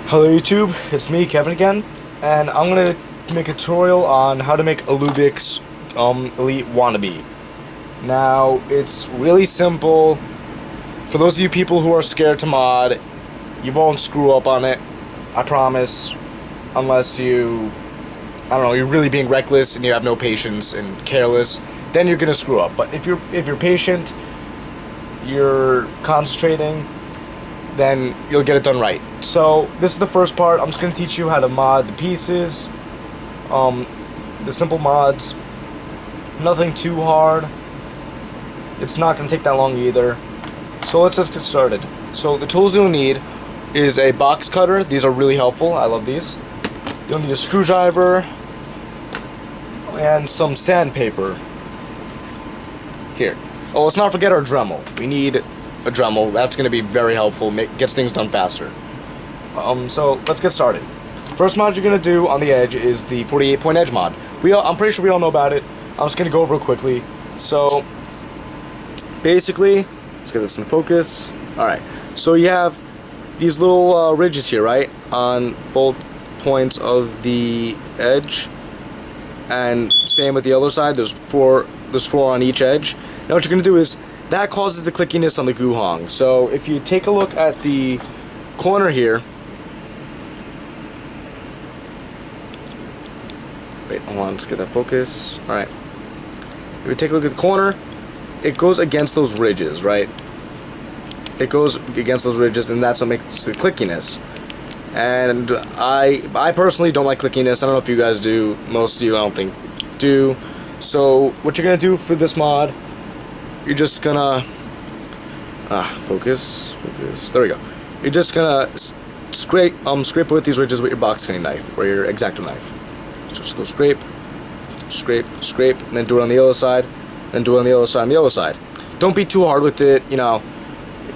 Hello YouTube, it's me, Kevin again, and I'm going to make a tutorial on how to make a Lubix Elite Wannabe. Now, it's really simple. For those of you people who are scared to mod, you won't screw up on it, I promise, unless you, I don't know, you're really being reckless and you have no patience and careless, then you're going to screw up. But if you're patient, you're concentrating, then you'll get it done right. So this is the first part. I'm just going to teach you how to mod the pieces, the simple mods, nothing too hard. It's not going to take that long either. So let's just get started. So the tools you'll need is a box cutter. These are really helpful. I love these. You'll need a screwdriver and some sandpaper. Here. Oh, let's not forget our Dremel. We need a Dremel. That's going to be very helpful. Gets things done faster. So let's get started. First mod you're going to do on the edge is the 48-point edge mod. I'm pretty sure we all know about it. I'm just going to go over it quickly. So basically, let's get this in focus. Alright, so you have these little ridges here, right, on both points of the edge, and same with the other side. There's four on each edge. Now what you're going to do is, that causes the clickiness on the guhong. So if you take a look at the corner here, wait, hold on, let's get that focus. Alright, if you take a look at the corner, it goes against those ridges, right? It goes against those ridges, and that's what makes the clickiness. And I personally don't like clickiness. I don't know if you guys do. Most of you, I don't think, do. So what you're gonna do for this mod, you're just gonna focus. There we go. You're just gonna scrape it with these ridges with your box cutting knife or your X-Acto knife. So just go scrape, and then do it on the other side, then do it on the other side, and the other side. Don't be too hard with it. You know,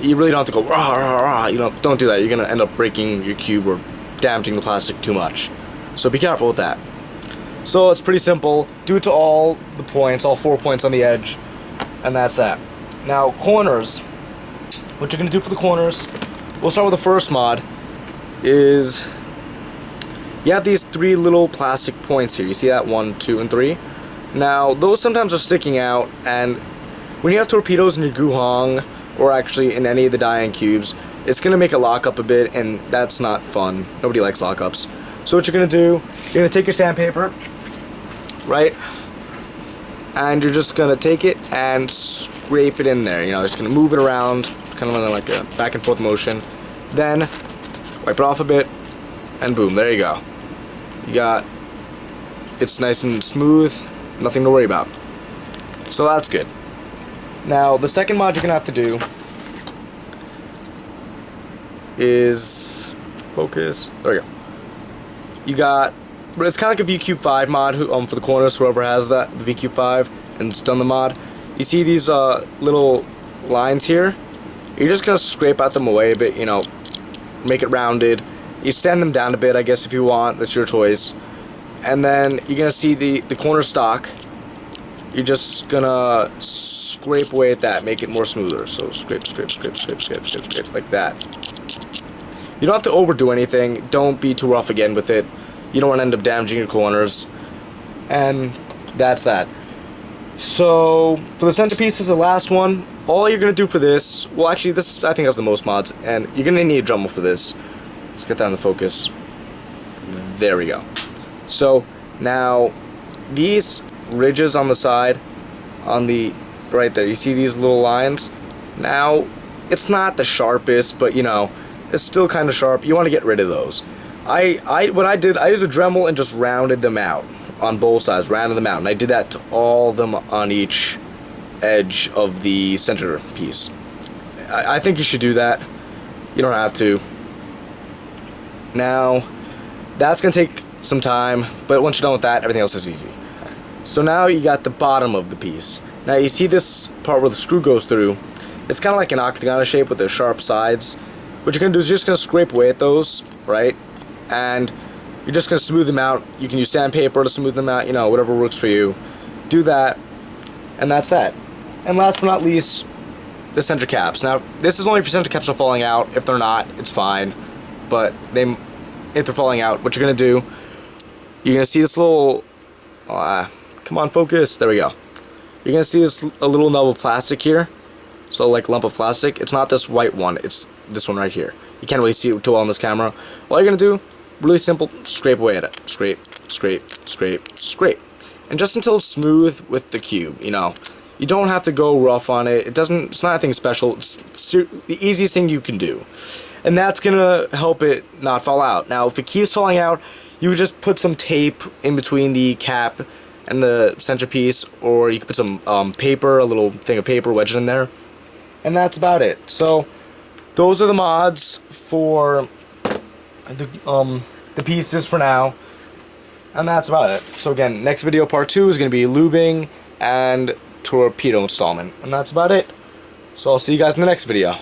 you really don't have to go rah rah rah. You know, don't do that. You're gonna end up breaking your cube or damaging the plastic too much. So be careful with that. So it's pretty simple. Do it to all the points, all 4 points on the edge. And that's that. Now, corners. What you're going to do for the corners, we'll start with the first mod, is you have these 3 little plastic points here. You see that? 1, 2, and 3. Now, those sometimes are sticking out, and when you have torpedoes in your guhong, or actually in any of the die-in cubes, it's going to make it lock up a bit, and that's not fun. Nobody likes lockups. So what you're going to do, you're going to take your sandpaper, right? And you're just gonna take it and scrape it in there. You know, just gonna move it around, kind of in like a back and forth motion. Then wipe it off a bit, and boom, there you go. You got, it's nice and smooth, nothing to worry about. So that's good. Now the second mod you're gonna have to do is focus. There we go. You got. But it's kind of like a VQ 5 mod for the corners, whoever has that, the VQ 5, and it's done the mod. You see these little lines here? You're just going to scrape out them away a bit, you know, make it rounded. You sand them down a bit, I guess, if you want. That's your choice. And then you're going to see the corner stock. You're just going to scrape away at that, make it more smoother. So scrape, like that. You don't have to overdo anything. Don't be too rough again with it. You don't want to end up damaging your corners. And that's that. So, for the centerpiece is the last one. All you're going to do for this, well actually this I think has the most mods, and you're going to need a Dremel for this. Let's get that in the focus. There we go. So, now, these ridges on the side, on the, right there, you see these little lines? Now, it's not the sharpest, but you know, it's still kind of sharp. You want to get rid of those. What I did, I used a Dremel and just rounded them out on both sides, rounded them out, and I did that to all of them on each edge of the center piece. I think you should do that. You don't have to. Now, that's going to take some time, but once you're done with that, everything else is easy. So now you got the bottom of the piece. Now you see this part where the screw goes through. It's kind of like an octagon shape with the sharp sides. What you're going to do is you're just going to scrape away at those, right? And you're just going to smooth them out. You can use sandpaper to smooth them out, you know, whatever works for you. Do that, and that's that. And last but not least, the center caps. Now, this is only if your center caps are falling out. If they're not, it's fine. But if they're falling out, what you're gonna do, you're gonna see this little, come on, focus, there we go. You're gonna see this a little nub of plastic here, so like lump of plastic. It's not this white one, it's this one right here. You can't really see it too well on this camera. All you're gonna do, really simple, scrape away at it. Scrape, scrape, scrape, scrape. And just until it's smooth with the cube, you know. You don't have to go rough on it. It's not anything special. It's the easiest thing you can do. And that's gonna help it not fall out. Now, if it keeps falling out, you would just put some tape in between the cap and the centerpiece, or you could put some paper, a little thing of paper, wedge it in there, and that's about it. So, those are the mods for the pieces for now, and that's about it. So again, next video, part 2, is going to be lubing and torpedo installment, and that's about it. So I'll see you guys in the next video.